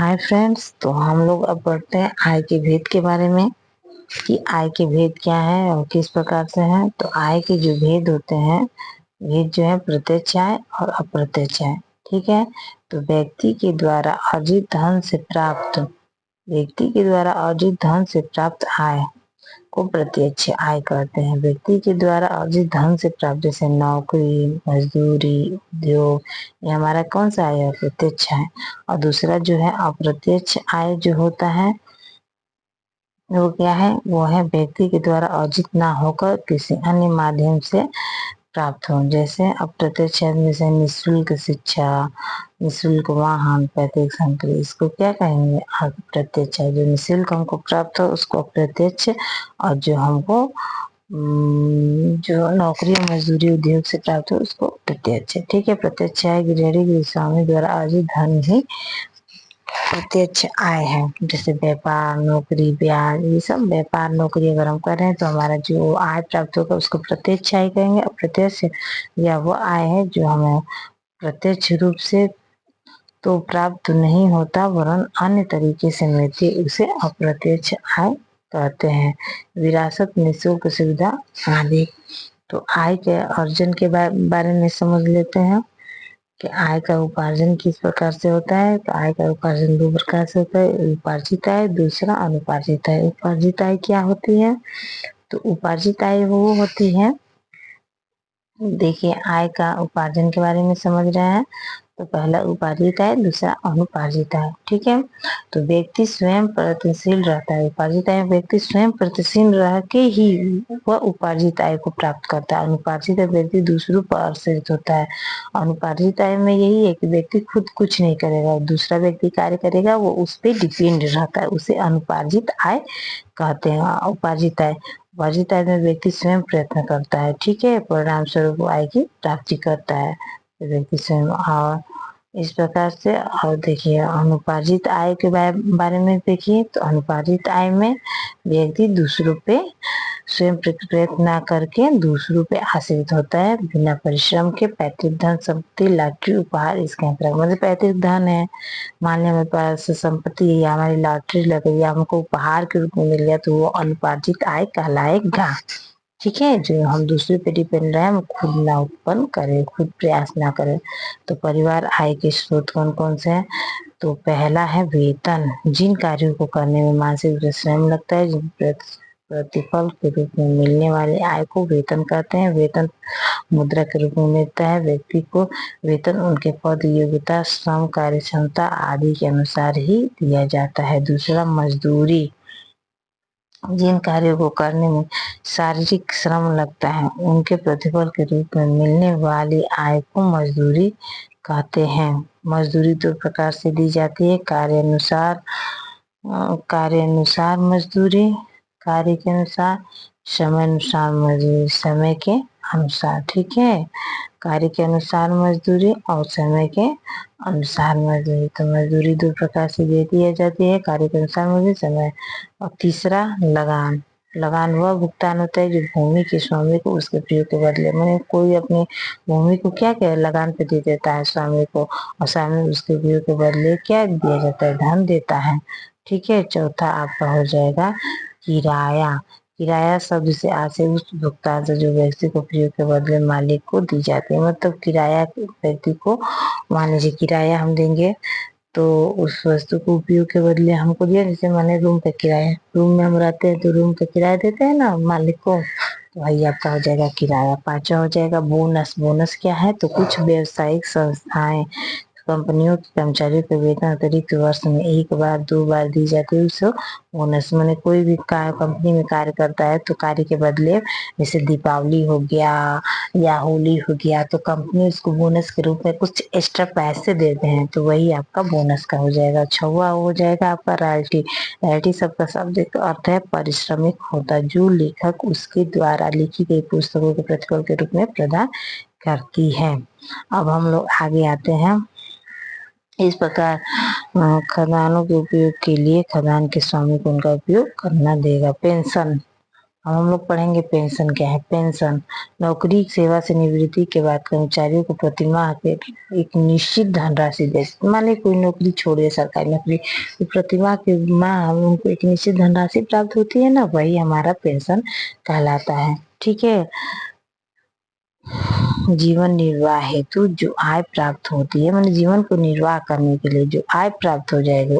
Hi friends, तो हम लोग अब बढ़ते हैं आय के भेद के बारे में कि आय के भेद क्या है और किस प्रकार से हैं। तो आय के जो भेद होते हैं, भेद जो है प्रत्यक्ष आय और अप्रत्यक्ष आय। ठीक है। तो व्यक्ति के द्वारा अर्जित धन से प्राप्त आय को प्रत्यक्ष आय कहते हैं। व्यक्ति के द्वारा अर्जित धन से प्राप्त, जैसे नौकरी, मजदूरी, उद्योग, ये हमारा कौन सा आय है? प्रत्यक्ष आय। और दूसरा जो है अप्रत्यक्ष आय जो होता है वो क्या है? वो है व्यक्ति के द्वारा अर्जित ना होकर किसी अन्य माध्यम से प्राप्त हो। जैसे अप्रत्यक्ष आय, जैसे निःशुल्क शिक्षा, निःशुल्क वाहन, पैतृक संपत्ति, इसको क्या कहेंगे? अप्रत्यक्ष आय। जो निःशुल्क हमको प्राप्त हो उसको अप्रत्यक्ष, और जो हमको जो नौकरी, मजदूरी, उद्योग से प्राप्त हो उसको प्रत्यक्ष। ठीक है। प्रत्यक्ष आय गृहिणी स्वामी द्वारा अर्जित धन ही प्रत्यक्ष आय है। जैसे व्यापार, नौकरी, ब्याज, ये सब व्यापार, नौकरी अगर हम कर रहे हैं तो हमारा जो आय प्राप्त होगा उसको प्रत्यक्ष आय कहेंगे। अप्रत्यक्ष या वो आय है जो हमें प्रत्यक्ष रूप से तो प्राप्त नहीं होता वरन अन्य तरीके से मिलती है, उसे अप्रत्यक्ष आय कहते हैं। विरासत, निःशुल्क सुविधा आदि। तो आय के अर्जन के बारे में समझ लेते हैं कि आय का उपार्जन किस प्रकार से होता है। तो आय का उपार्जन दो प्रकार से होता है, उपार्जित आय, दूसरा अनुपार्जित आय। उपार्जित आय क्या होती है? तो उपार्जित आय वो होती है, देखिए आय का उपार्जन के बारे में समझ रहे हैं तो पहला उपार्जित आय, दूसरा अनुपार्जित आय। ठीक है। तो व्यक्ति स्वयं प्रयत्नशील रहता है। उपार्जित आय व्यक्ति स्वयं प्रयत्नशील रह के ही वह उपार्जित आय को प्राप्त करता है। अनुपार्जित आय व्यक्ति दूसरों पर आश्रित होता है। अनुपार्जित आय में यही है कि व्यक्ति खुद कुछ नहीं करेगा, दूसरा व्यक्ति कार्य करेगा, वो उस पर डिपेंड रहता है, उसे अनुपार्जित आय कहते हैं। उपार्जित आय में व्यक्ति स्वयं प्रयत्न करता है। ठीक है। परिणाम स्वरूप आय की प्राप्ति करता है व्यक्ति स्वयं। और इस प्रकार से, और देखिए अनुपार्जित आय के बारे में देखिए, तो अनुपार्जित आय में व्यक्ति दूसरों पे स्वयं प्रयत्न न करके दूसरों पे आश्रित होता है बिना परिश्रम के। पैतृक धन, संपत्ति, लॉटरी, उपहार इसके अंतर्गत। मतलब पैतृक धन है, मान लिया हमारे पास संपत्ति या हमारी लॉटरी लग गई या हमको उपहार के रूप में मिल गया तो वो अनुपार्जित आय कहलाएगा। ठीक है। जो हम दूसरे पे डिपेंड रहे, हम खुद ना उत्पन्न करें, खुद प्रयास ना करें। तो परिवार आय के स्रोत कौन कौन से हैं? तो पहला है वेतन। जिन कार्यों को करने में मानसिक परिश्रम लगता है, जिन प्रतिफल के रूप में मिलने वाले आय को वेतन कहते हैं। वेतन मुद्रा के रूप में मिलता है व्यक्ति को। वेतन उनके पद, योग्यता, श्रम, कार्य क्षमता आदि के अनुसार ही दिया जाता है। दूसरा मजदूरी। जिन कार्यों को करने में शारीरिक श्रम लगता है उनके प्रतिफल के रूप में मिलने वाली आय को मजदूरी कहते हैं। मजदूरी दो प्रकार से दी जाती है, कार्य अनुसार मजदूरी, कार्य के अनुसार, समय अनुसार मजदूरी, समय के अनुसार। ठीक है। कार्य के अनुसार मजदूरी और समय के अनुसार मजदूरी। तो मजदूरी दो प्रकार से दे दी जाती है, कार्य के अनुसार मजदूरी, समय। और तीसरा लगान। लगान वह भुगतान होता है जो भूमि के स्वामी को उसके प्रयोग के बदले, मैंने कोई अपनी भूमि को क्या क्या लगान पे दे देता है स्वामी को, और स्वामी उसके प्रयोग के बदले क्या दिया जाता है? धन देता है। ठीक है। चौथा आपका हो जाएगा किराया। किराया शब्द से आशय उस भुगतान से जो व्यक्ति को प्रयोग के बदले मालिक को दी जाती है। मतलब किराया व्यक्ति को, मान लीजिए किराया हम देंगे तो उस वस्तु को उपयोग के बदले हमको दिया, जैसे माने रूम का किराया, रूम में हम रहते हैं तो रूम का किराया देते हैं ना मालिक को, तो वही आपका हो जाएगा किराया। पांचवा हो जाएगा बोनस। बोनस क्या है? तो कुछ व्यवसायिक संस्थाएं, कंपनियों के कर्मचारियों के वेतन अतिरिक्त वर्ष में एक बार, दो बार दी जाती है उसको बोनस। मैंने कोई भी कंपनी में कार्य करता है तो कार्य के बदले, जैसे दीपावली हो गया या होली हो गया, तो कंपनी उसको बोनस के रूप में कुछ एक्स्ट्रा पैसे देते हैं, तो वही आपका बोनस का हो जाएगा। छवा हो जाएगा आपका रॉयल्टी। रॉयल्टी शब्द का शाब्दिक अर्थ है पारिश्रमिक होता है, जो लेखक उसके द्वारा लिखी गई पुस्तकों के प्रतिफल के रूप में प्रदान करती है। अब हम लोग आगे आते हैं। इस प्रकार खदानों के उपयोग के लिए खदान के स्वामी को उनका उपयोग करना देगा। पेंशन। हम लोग पढ़ेंगे पेंशन क्या है। पेंशन नौकरी सेवा से निवृत्ति के बाद कर्मचारियों को प्रतिमाह के एक निश्चित धनराशि दे। मान ली कोई नौकरी छोड़े सरकारी नौकरी, तो प्रतिमाह के माह उनको एक निश्चित धनराशि प्राप्त होती है ना, वही हमारा पेंशन कहलाता है। ठीक है। जीवन निर्वाह हेतु जो आय प्राप्त होती है, मतलब जीवन को निर्वाह करने के लिए जो आय प्राप्त हो जाएगा,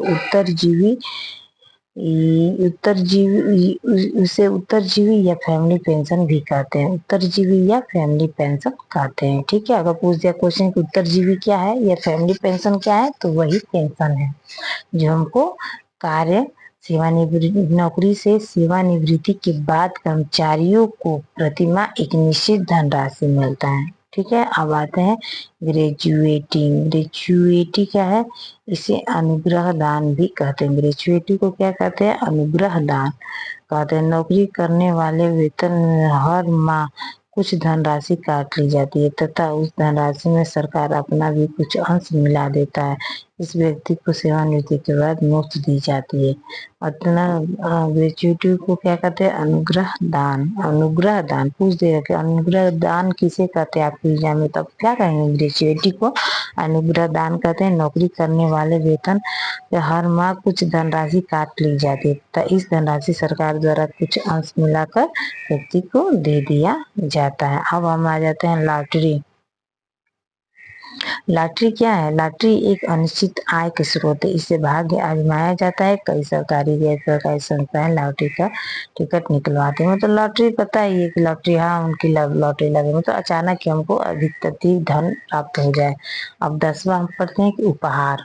उसे उत्तरजीवी या फैमिली पेंशन भी कहते हैं। उत्तरजीवी या फैमिली पेंशन कहते हैं। ठीक है। अगर पूछ दिया क्वेश्चन कि उत्तरजीवी क्या है या फैमिली पेंशन क्या है, तो वही पेंशन है जो हमको कार्य नौकरी से सेवानिवृत्ति के बाद कर्मचारियों को प्रतिमाह एक निश्चित धनराशि मिलता है। ठीक है। अब आते हैं ग्रेजुएटिंग। ग्रेजुएटी क्या है, इसे अनुग्रह दान भी कहते हैं। ग्रेजुएटी को क्या कहते हैं, अनुग्रह दान कहते हैं। नौकरी करने वाले वेतन में हर माह कुछ धनराशि काट ली जाती है तथा उस धनराशि में सरकार अपना भी कुछ अंश मिला देता है। इस व्यक्ति को सेवानिवृत्ति के बाद मुफ्त दी जाती है। ग्रेजुएटी को क्या कहते हैं, अनुग्रह दान। अनुग्रह दान पूछ देगा कि अनुग्रह दान किसे कहते हैं आपके एग्जाम में, तब क्या कहेंगे, ग्रेजुएटी को अनुग्रह दान कहते हैं। नौकरी करने वाले वेतन हर माह कुछ धनराशि काट ली जाती है तथा इस धनराशि सरकार द्वारा कुछ अंश मिलाकर व्यक्ति को दे दिया जाता है। अब हम आ जाते हैं लॉटरी। लॉटरी क्या है, लॉटरी एक अनिश्चित आय के स्रोत है। इससे भाग्य आजमाया जाता है। कई सरकारी गैर सरकारी संस्थाएं लॉटरी का टिकट निकलवाते हैं। मतलब लॉटरी पता ही है कि लॉटरी, हाँ उनकी लॉटरी लगे, मतलब अचानक कि हमको अधिकतर धन प्राप्त हो जाए। अब 10वां हम पढ़ते हैं कि उपहार।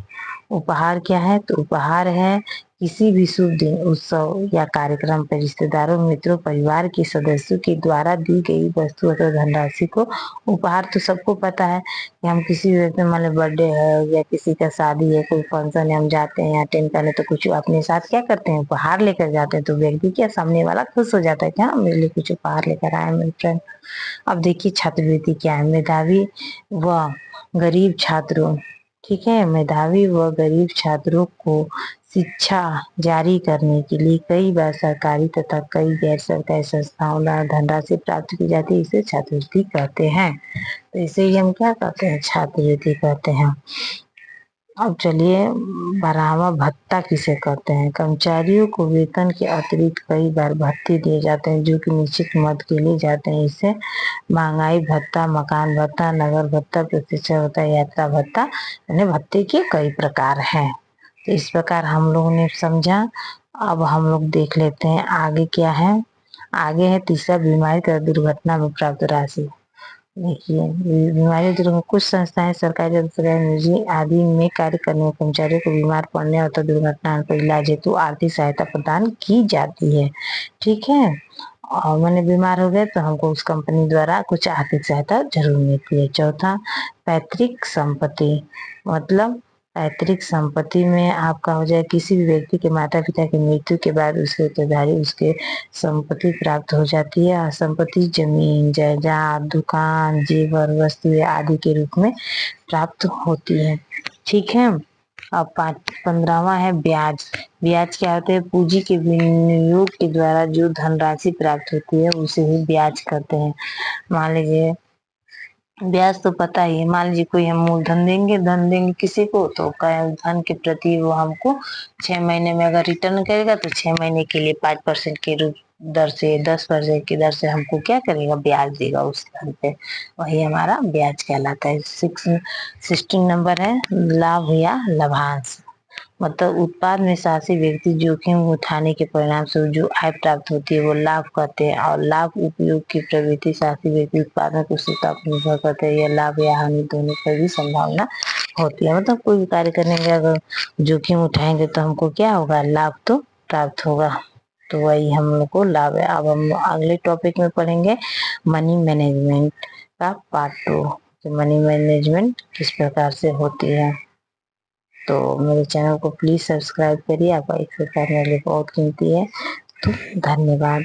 उपहार क्या है, तो उपहार है किसी भी शुभ दिन, उत्सव या कार्यक्रम पर रिश्तेदारों, मित्रों, परिवार के सदस्यों के द्वारा दी गई वस्तु अथवा धनराशि को उपहार। तो सबको पता है कि हम किसी भी मान लो बर्थडे है या किसी का शादी है, कोई फंक्शन है, हम जाते हैं अटेंड करने, तो कुछ अपने साथ क्या करते हैं, उपहार लेकर जाते हैं। तो व्यक्ति क्या, सामने वाला खुश हो जाता है कि हाँ मेरे लिए कुछ उपहार लेकर आए मेरे फ्रेंड। अब देखिए छात्रवृत्ति क्या है, मेधावी व गरीब छात्रों, ठीक है, मेधावी व गरीब छात्रों को शिक्षा जारी करने के लिए कई बार सरकारी तथा कई गैर सरकारी संस्थाओं द्वारा धनराशि प्राप्त की जाती है। इसे छात्रवृत्ति कहते हैं। तो इसे ही हम क्या कहते हैं, छात्रवृत्ति कहते हैं। अब चलिए बढ़ावा भत्ता किसे कहते हैं। कर्मचारियों को वेतन के अतिरिक्त कई बार भत्ते दिए जाते हैं जो कि निश्चित मद के लिए जाते हैं। इससे महंगाई भत्ता, मकान भत्ता, नगर भत्ता, प्रशिक्षण भत्ता, यात्रा भत्ता, यानी भत्ते के कई प्रकार हैं। तो इस प्रकार हम लोगों ने समझा। अब हम लोग देख लेते हैं आगे क्या है। आगे है तीसरा, बीमारी तथा दुर्घटना में प्राप्त राशि। देखिए बीमारी दुर्घटना, कुछ संस्थाएं सरकारी सरकारी निजी आदि में कार्य करने वाले कर्मचारियों को बीमार पड़ने अथवा दुर्घटना पर इलाज हेतु आर्थिक सहायता प्रदान की जाती है। ठीक है। और मैंने बीमार हो गए तो हमको उस कंपनी द्वारा कुछ आर्थिक सहायता जरूर मिलती है। चौथा, पैतृक संपत्ति। मतलब पैतृक संपत्ति में आपका हो जाए, किसी भी व्यक्ति के माता पिता की मृत्यु के बाद उसके उत्तरदारी उसके संपत्ति प्राप्त हो जाती है। संपत्ति जमीन जायदाद, दुकान, जेवर, वस्तुएं आदि के रूप में प्राप्त होती है। ठीक है। अब 15वां है ब्याज। ब्याज क्या होते हैं, पूंजी के विनियोग के द्वारा जो धनराशि प्राप्त होती है उसे ही ब्याज कहते हैं। मान लीजिए ब्याज तो पता ही है, मान लीजिए कोई हम मूलधन देंगे, धन देंगे किसी को, तो धन के प्रति वो हमको 6 महीने में अगर रिटर्न करेगा तो 6 महीने के लिए 5% के रूप दर से, 10% की दर से हमको क्या करेगा, ब्याज देगा उस धन पे। वही हमारा ब्याज कहलाता है। 16 नंबर है लाभ या लाभांश। मतलब उत्पाद में शासी व्यक्ति जोखिम उठाने के परिणाम स्वरूप जो आय प्राप्त होती है वो लाभ कहते हैं। और लाभ उपयोग की प्रवृत्ति शासी व्यक्ति उत्पादन को कुशलता पर निर्भर करते हैं। यह लाभ या हानि दोनों पर भी संभावना होती है। मतलब कोई भी कार्य करने में अगर जोखिम उठाएंगे तो हमको क्या होगा, लाभ तो प्राप्त होगा। तो वही हम लोग को लाभ है। अब हम अगले टॉपिक में पढ़ेंगे मनी मैनेजमेंट का पार्ट 2। तो मनी मैनेजमेंट किस प्रकार से होती है। तो मेरे चैनल को प्लीज सब्सक्राइब करिए। आपका एक सब्सक्राइब मेरे लिए बहुत कीमती है। तो धन्यवाद।